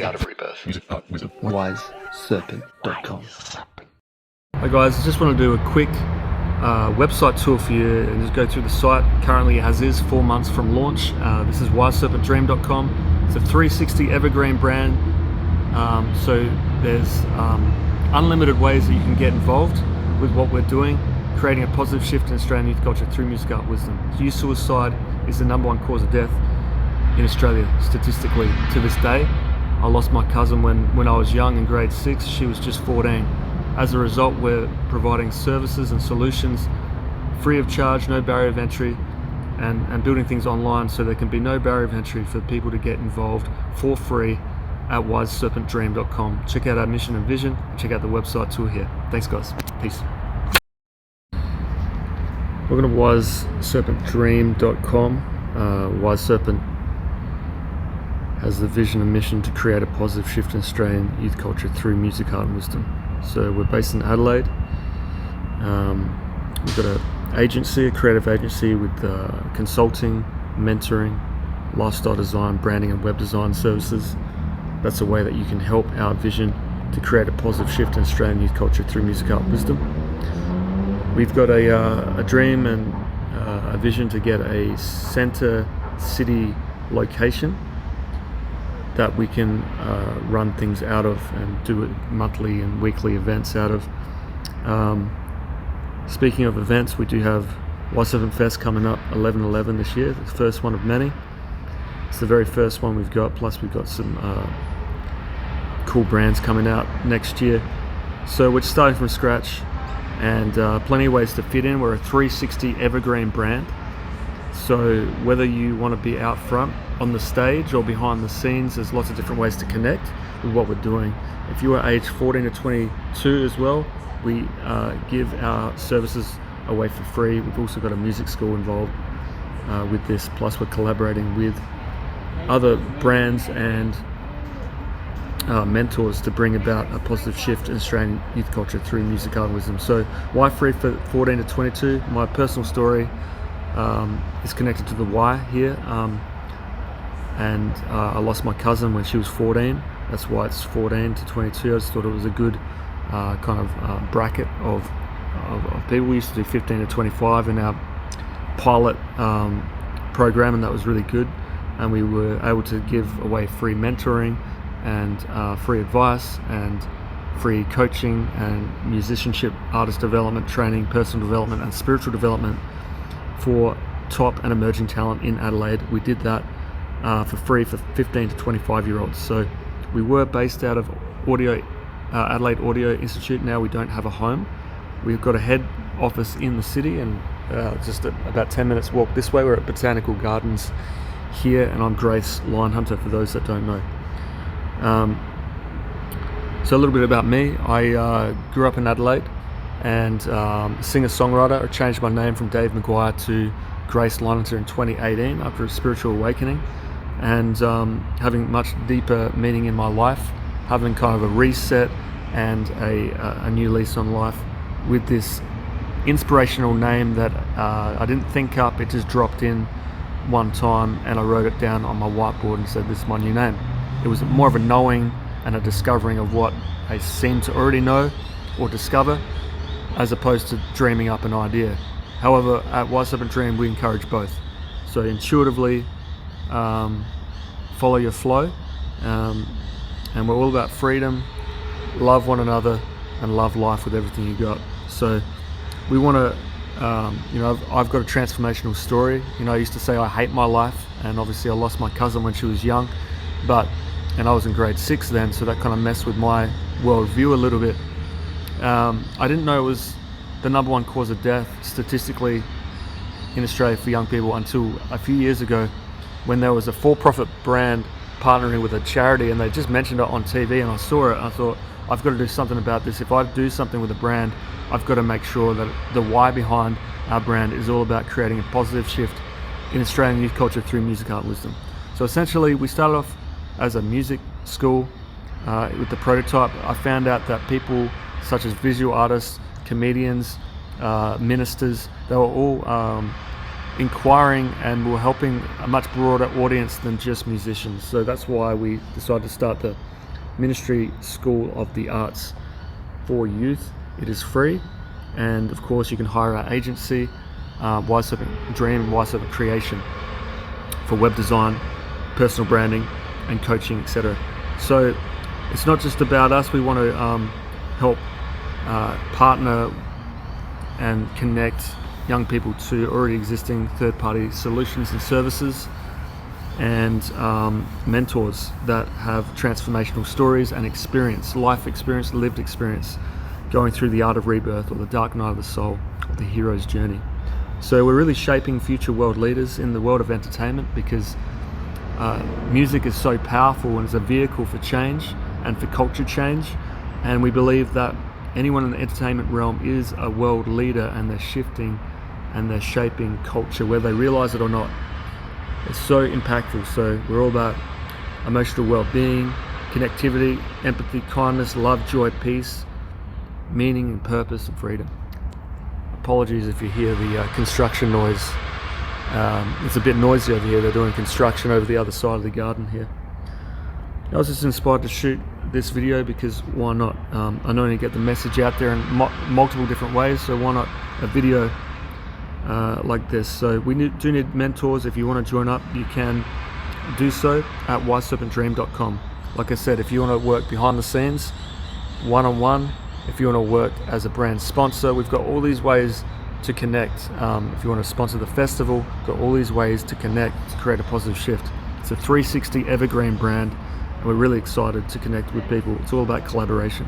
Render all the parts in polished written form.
Out of rebirth. WiseSerpent.com. Hi guys, I just want to do a quick website tour for you and just go through the site. Currently as is, 4 months from launch. This is WiseSerpentDream.com. It's a 360 evergreen brand. So there's unlimited ways that you can get involved with what we're doing, creating a positive shift in Australian youth culture through music, art, wisdom. Youth suicide is the #1 cause of death in Australia statistically to this day. I lost my cousin when I was young in grade 6. She was just 14. As a result, we're providing services and solutions free of charge, no barrier of entry, and building things online so there can be no barrier of entry for people to get involved for free at WiseSerpentDream.com. Check out our mission and vision. Check out the website tour here. Thanks guys. Peace. Welcome to WiseSerpentDream.com. Wise Serpent has the vision and mission to create a positive shift in Australian youth culture through music, art and wisdom. So we're based in Adelaide. We've got a creative agency with consulting, mentoring, lifestyle design, branding and web design services. That's a way that you can help our vision to create a positive shift in Australian youth culture through music, art and wisdom. We've got a dream and a vision to get a centre city location that we can run things out of and do it monthly and weekly events out of. Speaking of events, we do have Y7 Fest coming up 11/11 this year, the first one of many. It's the very first one we've got, plus we've got some cool brands coming out next year. So we're starting from scratch and plenty of ways to fit in. We're a 360 evergreen brand. So whether you want to be out front on the stage or behind the scenes, there's lots of different ways to connect with what we're doing. If you are aged 14 to 22 as well, we give our services away for free. We've also got a music school involved with this, plus we're collaborating with other brands and mentors to bring about a positive shift in Australian youth culture through music, art and wisdom. So why free for 14 to 22? My personal story is connected to the why here, and I lost my cousin when she was 14. That's why it's 14 to 22. I just thought it was a good bracket of people. We used to do 15 to 25 in our pilot program, and that was really good, and we were able to give away free mentoring and free advice and free coaching and musicianship, artist development, training, personal development and spiritual development for top and emerging talent in Adelaide. We did that for free for 15 to 25 year olds. So we were based out of Adelaide Audio Institute. Now we don't have a home. We've got a head office in the city, and just about 10 minutes walk this way. We're at Botanical Gardens here, and I'm Grace Linehunter for those that don't know. So a little bit about me. I grew up in Adelaide and singer-songwriter. I changed my name from Dave Maguire to Grace Linehunter in 2018 after a spiritual awakening, and having much deeper meaning in my life, having kind of a reset and a new lease on life with this inspirational name that I didn't think up. It just dropped in one time and I wrote it down on my whiteboard and said, this is my new name. It was more of a knowing and a discovering of what I seemed to already know or discover, as opposed to dreaming up an idea. However, at Wise Serpent Dream, we encourage both. So intuitively, follow your flow, and we're all about freedom, love one another, and love life with everything you got. So we want to, I've got a transformational story. I used to say I hate my life, and obviously I lost my cousin when she was young, and I was in grade 6 then, so that kind of messed with my worldview a little bit. I didn't know it was the #1 cause of death statistically in Australia for young people until a few years ago, when there was a for-profit brand partnering with a charity, and they just mentioned it on TV, and I saw it. I thought, I've got to do something about this. If I do something with a brand, I've got to make sure that the why behind our brand is all about creating a positive shift in Australian youth culture through music, art, wisdom. So essentially, we started off as a music school with the prototype. I found out that people such as visual artists, comedians, ministers, they were all inquiring, and we're helping a much broader audience than just musicians. So that's why we decided to start the Ministry School of the Arts for youth. It is free, and of course you can hire our agency, Serpent Dream and Serpent Creation, for web design, personal branding and coaching, etc. So it's not just about us. We want to help partner and connect young people to already existing third-party solutions and services, and mentors that have transformational stories and experience, life experience, lived experience, going through the art of rebirth or the dark night of the soul, or the hero's journey. So we're really shaping future world leaders in the world of entertainment, because music is so powerful and is a vehicle for change and for culture change, and we believe that anyone in the entertainment realm is a world leader, and they're shifting and they're shaping culture whether they realize it or not. It's so impactful. So we're all about emotional well-being, connectivity, empathy, kindness, love, joy, peace, meaning and purpose, and freedom. Apologies if you hear the construction noise. It's a bit noisy over here. They're doing construction over the other side of the garden here. I was just inspired to shoot this video because why not? I know you get the message out there in multiple different ways, so why not a video like this? So we do need mentors. If you want to join up, you can do so at whyserpentdream.com. Like I said, if you want to work behind the scenes, one-on-one, if you want to work as a brand sponsor, we've got all these ways to connect. If you want to sponsor the festival, got all these ways to connect to create a positive shift. It's a 360 evergreen brand, and we're really excited to connect with people. It's all about collaboration.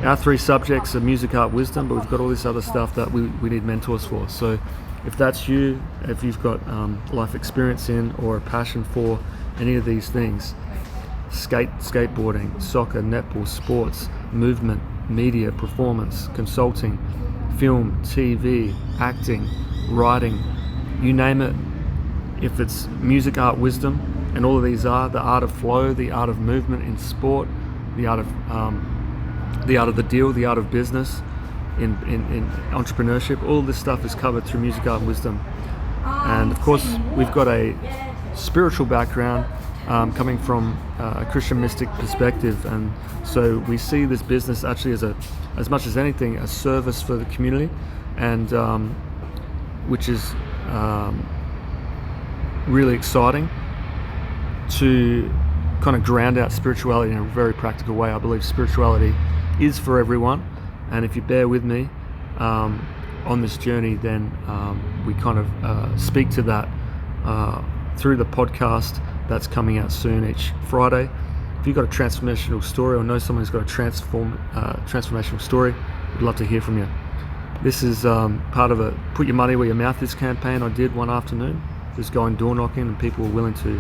Our three subjects are music, art, wisdom, but we've got all this other stuff that we need mentors for. So if that's you, if you've got life experience in or a passion for any of these things, skateboarding, soccer, netball, sports, movement, media, performance, consulting, film, TV, acting, writing, you name it. If it's music, art, wisdom, and all of these are the art of flow, the art of movement in sport, the art of the deal, the art of business, in entrepreneurship, all this stuff is covered through music, art, and wisdom. And of course, we've got a spiritual background, coming from a Christian mystic perspective, and so we see this business actually as much as anything, a service for the community, and which is really exciting to kind of ground out spirituality in a very practical way. I believe spirituality is for everyone, and if you bear with me on this journey, then we kind of speak to that through the podcast that's coming out soon each Friday. If you've got a transformational story or know someone who's got a transformational story, we'd love to hear from you. This is part of a Put Your Money Where Your Mouth Is campaign I did one afternoon, just going door knocking, and people were willing to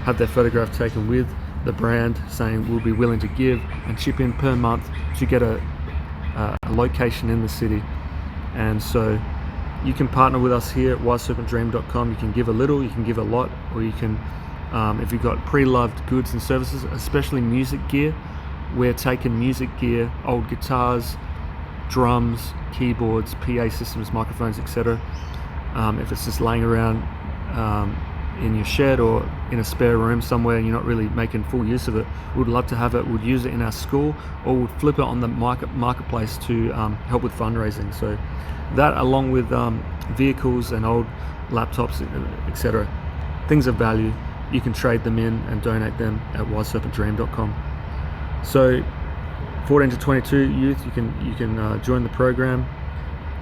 have their photograph taken with the brand, saying we'll be willing to give and chip in per month to get a location in the city. And so you can partner with us here at whyserpentdream.com. You can give a little, you can give a lot, or you can, if you've got pre-loved goods and services, especially music gear, we're taking music gear, old guitars, drums, keyboards, PA systems, microphones, etc. If it's just laying around in your shed or in a spare room somewhere and you're not really making full use of it, we'd love to have it. We'd use it in our school, or we'd flip it on the marketplace to help with fundraising. So that, along with vehicles and old laptops, etc., things of value, you can trade them in and donate them at whyserpentdream.com. So 14 to 22 youth, you can join the program.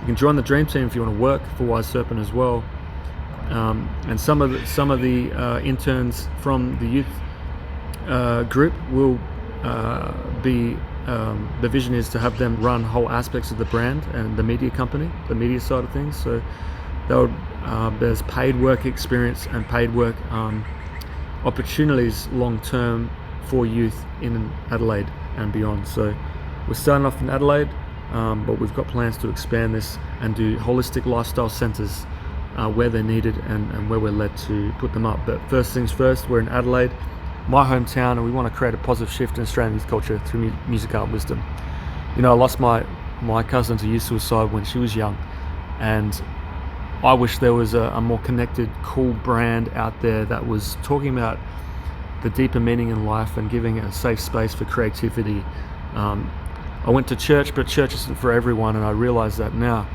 You can join the dream team if you want to work for Wise Serpent as well. And some of the interns from the youth group will be, the vision is to have them run whole aspects of the brand and the media company, the media side of things. So there's paid work experience and paid work opportunities long term for youth in Adelaide and beyond. So we're starting off in Adelaide, but we've got plans to expand this and do holistic lifestyle centres where they're needed and where we're led to put them up. But first things first, we're in Adelaide, my hometown, and we want to create a positive shift in Australian youth culture through music, art, wisdom. You know, I lost my cousin to youth suicide when she was young, and I wish there was a more connected, cool brand out there that was talking about the deeper meaning in life and giving a safe space for creativity. I went to church, but church isn't for everyone, and I realize that now.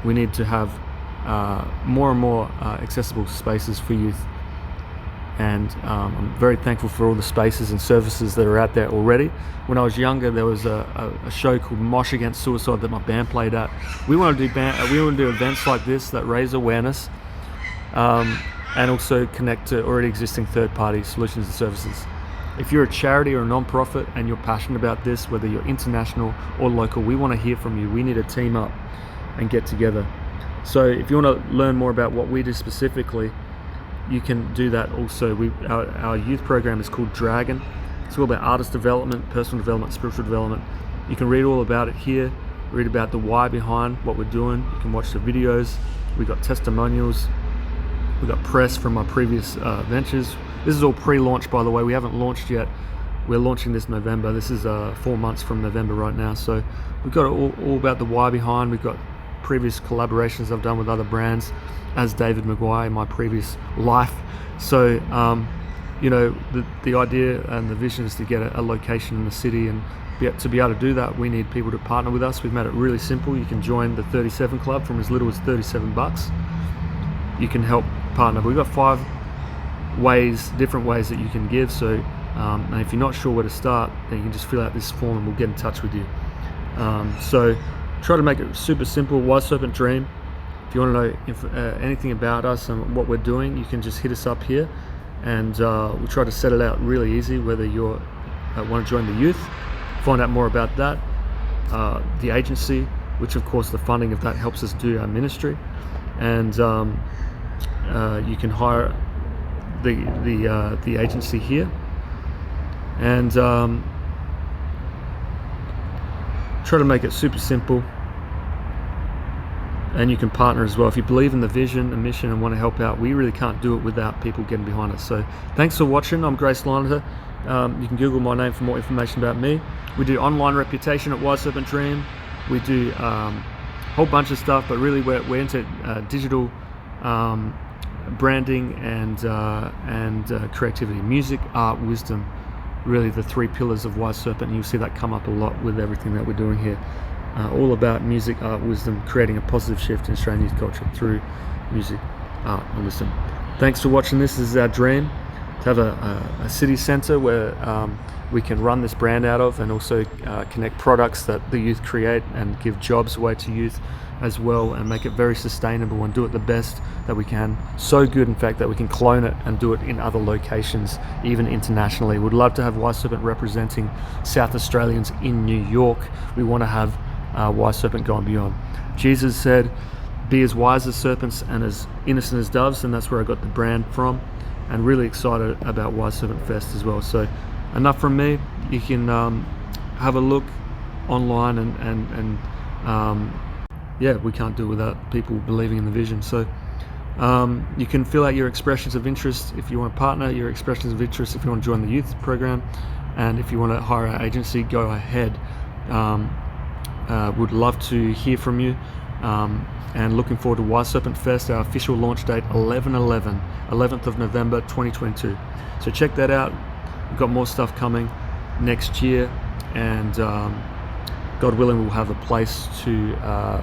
We need to have more and more accessible spaces for youth, and I'm very thankful for all the spaces and services that are out there already. When I was younger, there was a show called Mosh Against Suicide that my band played at. We want to do events like this that raise awareness, and also connect to already existing third-party solutions and services. If you're a charity or a non-profit and you're passionate about this, whether you're international or local, we want to hear from you. We need to team up and get together. So if you want to learn more about what we do specifically, you can do that also. Our youth program is called Dragon. It's all about artist development, personal development, spiritual development. You can read all about it here, read about the why behind what we're doing. You can watch the videos. We've got testimonials. We've got press from our previous ventures. This is all pre-launch, by the way. We haven't launched yet. We're launching this November. This is 4 months from November right now. So we've got all about the why behind. We've got previous collaborations I've done with other brands as David Maguire in my previous life. So, the idea and the vision is to get a location in the city, and to be able to do that, we need people to partner with us. We've made it really simple. You can join the 37 Club from as little as $37. You can help partner. We've got 5 different ways that you can give. So, and if you're not sure where to start, then you can just fill out this form and we'll get in touch with you. So try to make it super simple. Why Serpent Dream? If you want to know anything about us and what we're doing, you can just hit us up here, and we'll try to set it out really easy. Whether you want to join the youth, find out more about that, the agency, which of course the funding of that helps us do our ministry, and you can hire the agency here, and try to make it super simple. And you can partner as well. If you believe in the vision and mission and want to help out, we really can't do it without people getting behind us. So thanks for watching. I'm Grace Liner. You can Google my name for more information about me. We do online reputation at Wise Serpent Dream. We do a whole bunch of stuff, but really we're into digital branding and creativity, music, art, wisdom. Really the 3 pillars of Wise Serpent, and you'll see that come up a lot with everything that we're doing here. All about music, art, wisdom, creating a positive shift in Australian youth culture through music, art, and wisdom. Thanks for watching. This is our dream, to have a city centre where we can run this brand out of, and also connect products that the youth create and give jobs away to youth as well, and make it very sustainable and do it the best that we can. So good, in fact, that we can clone it and do it in other locations, even internationally. We'd love to have Wise Serpent representing South Australians in New York. We want to have Wise Serpent going beyond. Jesus said, be as wise as serpents and as innocent as doves, and that's where I got the brand from, and really excited about Wise Serpent Fest as well. So enough from me. You can have a look online, and we can't do it without people believing in the vision. So you can fill out your expressions of interest if you want to partner, your expressions of interest if you want to join the youth program, and if you want to hire our agency, go ahead. Would love to hear from you, and looking forward to Wise Serpent Fest. Our official launch date 11th of November 2022. So check that out. We've got more stuff coming next year, and God willing, we'll have a place to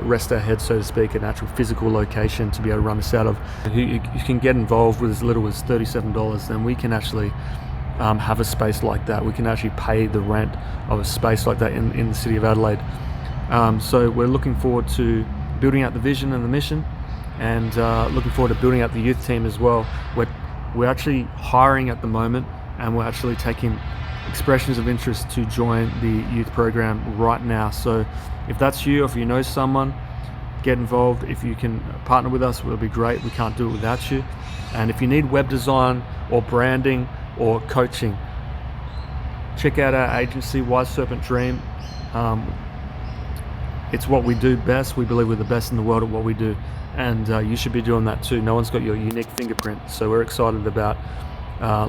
rest our heads, so to speak, an actual physical location to be able to run this out of. You can get involved with as little as $37, then we can actually have a space like that. We can actually pay the rent of a space like that in the city of Adelaide. So we're looking forward to building out the vision and the mission, and looking forward to building out the youth team as well. We're actually hiring at the moment, and we're actually taking expressions of interest to join the youth program right now. So if that's you, or if you know someone, get involved. If you can partner with us, it'll be great. We can't do it without you. And if you need web design or branding or coaching, check out our agency, Wise Serpent Dream. It's what we do best. We believe we're the best in the world at what we do, and you should be doing that too. No one's got your unique fingerprint. So we're excited about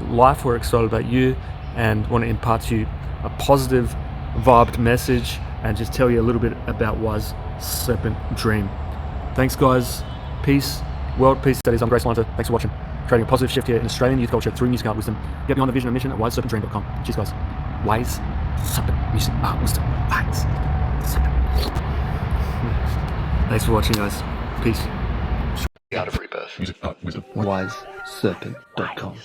life. We're excited about you, and want to impart to you a positive vibed message, and just tell you a little bit about Wise Serpent Dream. Thanks guys. peace, world peace. That is, I'm Grace Lonto. Thanks for watching. Creating a positive shift here in Australian youth culture through music art wisdom. Get beyond the vision and mission at wiseserpentdream.com. Cheers, guys. Wise Serpent Music Art Wisdom. Wise Serpent. Thanks for watching, guys. Peace. The Art of Rebirth. Music Art Wisdom. wiseserpent.com.